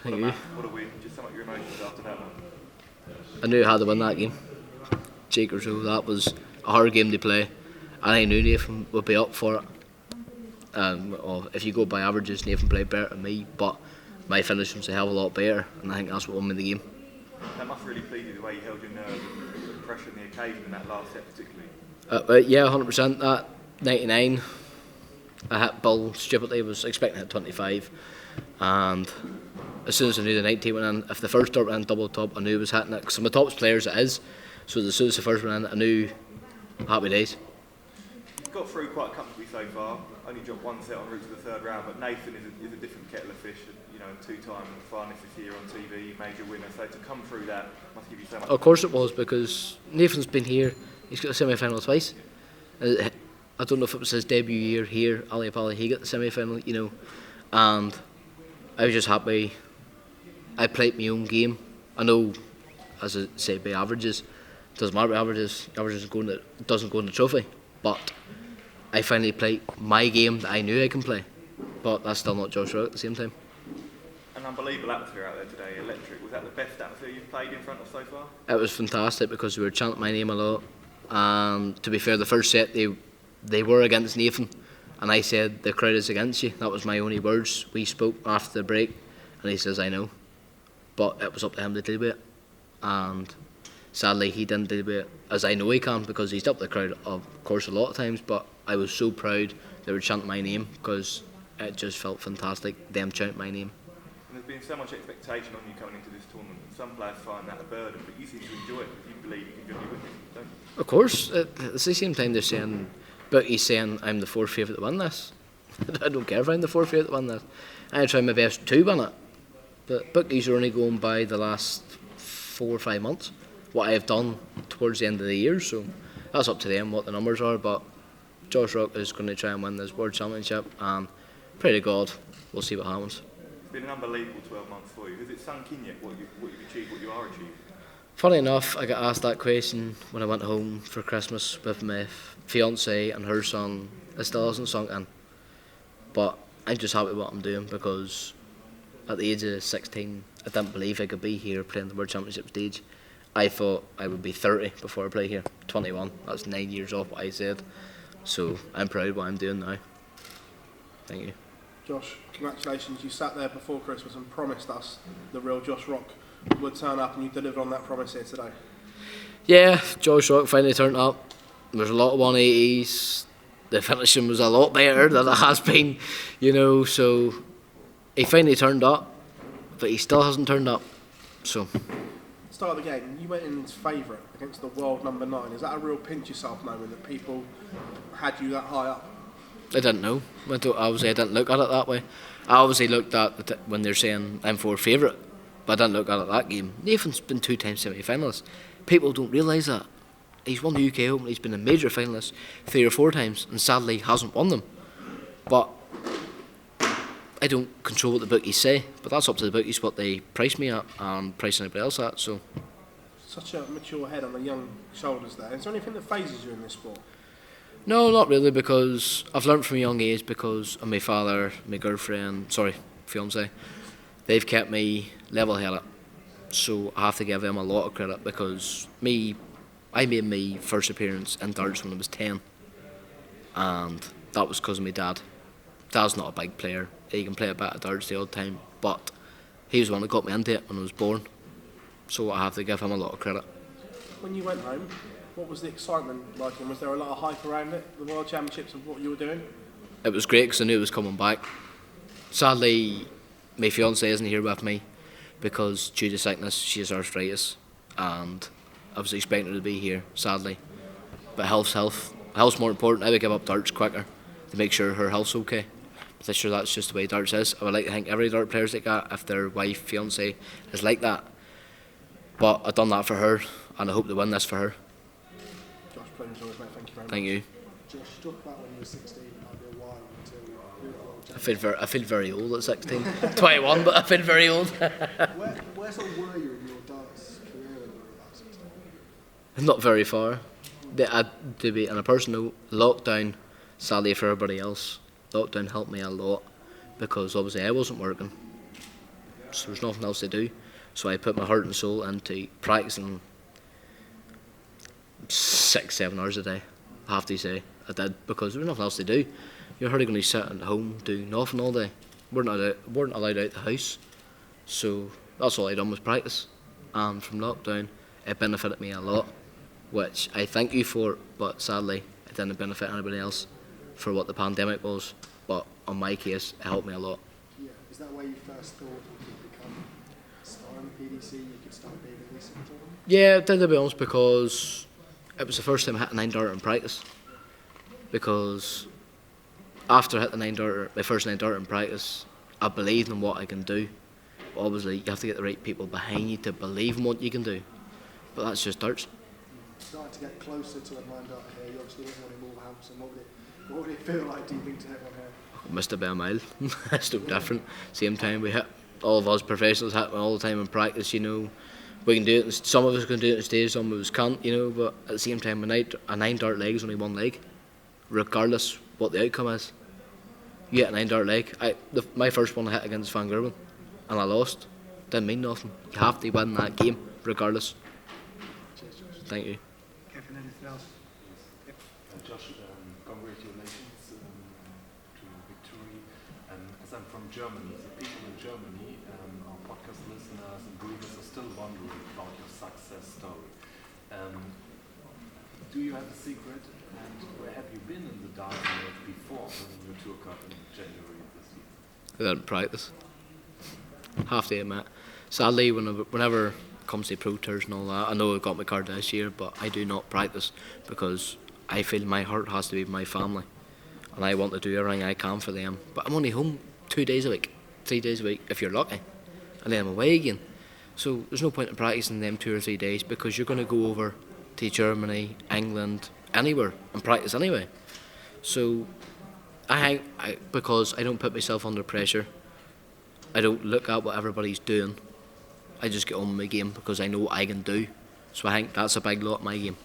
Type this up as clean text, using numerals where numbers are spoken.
Congratulations. Thank you. What a win. Just sum up your emotions after that one. I knew I had to win that game. Jake or so, that was a hard game to play, and I knew Nathan would be up for it. Well, if you go by averages, Nathan played better than me, but my finish was a hell of a lot better, and I think that's what won me the game. That must really please you, the way you held your nerve and the pressure and the occasion in that last set particularly. Yeah, 100%. That 99, I hit Bill stupidly, was expecting to hit 25, and as soon as I knew the 90 went in, if the first dart went in double top, I knew I was hitting it, because I'm the top players it is, so as soon as the first went in, I knew happy days. You've got through quite comfortably so far, only dropped one set en route to the third round, but Nathan is a different kettle of fish, you know, two-time finalist this year on TV, major winner, so to come through that must give you so much. Of course it was, because Nathan's been here, he's got a semi-final twice. I don't know if it was his debut year here, Ali Pali, he got the semi-final, you know, and I was just happy. I played my own game. I know, as I say, by averages, it doesn't matter by averages doesn't go in the trophy, but I finally played my game that I knew I can play, but that's still not Josh Rock at the same time. An unbelievable atmosphere out there today, electric. Was that the best atmosphere you've played in front of so far? It was fantastic because we were chanting my name a lot, and to be fair, the first set they were against Nathan, and I said the crowd is against you. That was my only words. We spoke after the break, and he says I know, but it was up to him to deal with it, and sadly he didn't deal with it as I know he can, because he's up the crowd of course a lot of times, but I was so proud they were chanting my name because it just felt fantastic, them chanting my name. And there's been so much expectation on you coming into this tournament, and some players find that a burden, but you seem to enjoy it because you believe you can be with him, don't you? Of course, at the same time they're saying, but he's saying I'm the fourth favourite to win this. I don't care if I'm the fourth favourite to win this. I try my best to win it, but bookies are only going by the last 4 or 5 months, what I have done towards the end of the year, so that's up to them what the numbers are, but Josh Rock is going to try and win this World Championship, and pray to God we'll see what happens. It's been an unbelievable 12 months for you. Has it sunk in yet what you've achieved, what you are achieving? Funny enough, I got asked that question when I went home for Christmas with my fiancée and her son. It still hasn't sunk in, but I'm just happy with what I'm doing, because at the age of 16 I didn't believe I could be here playing the World Championship stage. I thought I would be 30 before I play here. 21, that's 9 years off what I said, so I'm proud of what I'm doing now. Thank you. Josh, congratulations. You sat there before Christmas and promised us the real Josh Rock would turn up, and you delivered on that promise here today. Yeah, Josh Rock finally turned up. There's a lot of 180s. The finishing was a lot better than it has been, you know, so he finally turned up, but he still hasn't turned up, so. Start of the game, you went in as favourite against the world number 9. Is that a real pinch yourself moment that people had you that high up? I didn't know. Obviously, I didn't look at it that way. I obviously looked at when they're saying I'm fourth favourite, but I didn't look at it that game. Nathan's been 2-time semi-finalist. People don't realise that. He's won the UK Open, he's been a major finalist 3 or 4 times, and sadly hasn't won them. But I don't control what the bookies say, but that's up to the bookies what they price me at and price anybody else at. So, such a mature head on the young shoulders there. Is there anything that phases you in this sport? no, not really, because I've learnt from a young age because of my father, my fiancée. They've kept me level-headed, so I have to give them a lot of credit, because I made my first appearance in darts when I was 10, and that was because of my dad. Dad's not a big player, he can play a bit of darts the odd time, but he was the one that got me into it when I was born, so I have to give him a lot of credit. When you went home, what was the excitement like, and was there a lot of hype around it, the World Championships, of what you were doing? It was great because I knew it was coming back. Sadly, my fiancée isn't here with me because due to sickness she has arthritis, and I was expecting her to be here, sadly. But health's more important. I would give up darts quicker to make sure her health's okay. But I'm sure that's just the way darts is. I would like to think every dart player's like that if their wife, fiancée is like that. But I've done that for her, and I hope to win this for her. Josh, pleasure as always, mate. Thank you very much. Thank you. Josh, talk about when you were 16, it might be a while until you were at World Championship. I feel very old at 16. 21, but I feel very old. Where sort of were you in your darts career when you were about 16? Not very far. To be in a personal lockdown, sadly for everybody else, lockdown helped me a lot because obviously I wasn't working. so there's nothing else to do. So I put my heart and soul into practicing 6-7 hours a day. I have to say I did, because there was nothing else to do. You're hardly going to sit at home do nothing all day. Weren't allowed out the house, so that's all I done was practice. And from lockdown, it benefited me a lot, which I thank you for. But sadly, it didn't benefit anybody else for what the pandemic was. But on my case, it helped me a lot. Yeah. Is that where you first thought you could become a star in the PDC? You could start being a decent tournament? Yeah, it did, to be honest, because it was the first time I hit a 9-darter in practice. Because after I hit the 9-darter, my first 9-darter in practice, I believed in what I can do. Obviously, you have to get the right people behind you to believe in what you can do. But that's just darts. Starting to get closer to a 9-darter here. You obviously hit one in Wolverhampton. What would it feel like, do you think, to hit one here? I missed it by a mile. It's no different. Same time we hit, all of us professionals hit one all the time in practice, you know. We can do it, some of us can do it on stage, some of us can't, you know, but at the same time, a 9-dart leg is only one leg, regardless what the outcome is. You hit a 9-dart leg. My first one I hit against Van Gerwen, and I lost. Didn't mean nothing. You have to win that game, regardless. Cheers, Josh. Thank you. Kevin, anything else? Josh, congratulations to victory. As I'm from Germany, the people in Germany, our podcast listeners and readers are still wondering about your success story. Do you have a secret? And where have you been in the darts world before winning your Tour Cup in January this year? I didn't practice. Have to admit. Sadly, whenever it comes to pro tours and all that, I know I got my card this year, but I do not practice because I feel my heart has to be with my family, and I want to do everything I can for them. But I'm only home 2 days a week, 3 days a week if you're lucky, and then I'm away again. So there's no point in practicing them 2 or 3 days, because you're going to go over to Germany, England, anywhere and practice anyway. So because I don't put myself under pressure, I don't look at what everybody's doing. I just get on with my game because I know what I can do. So I think that's a big lot of my game.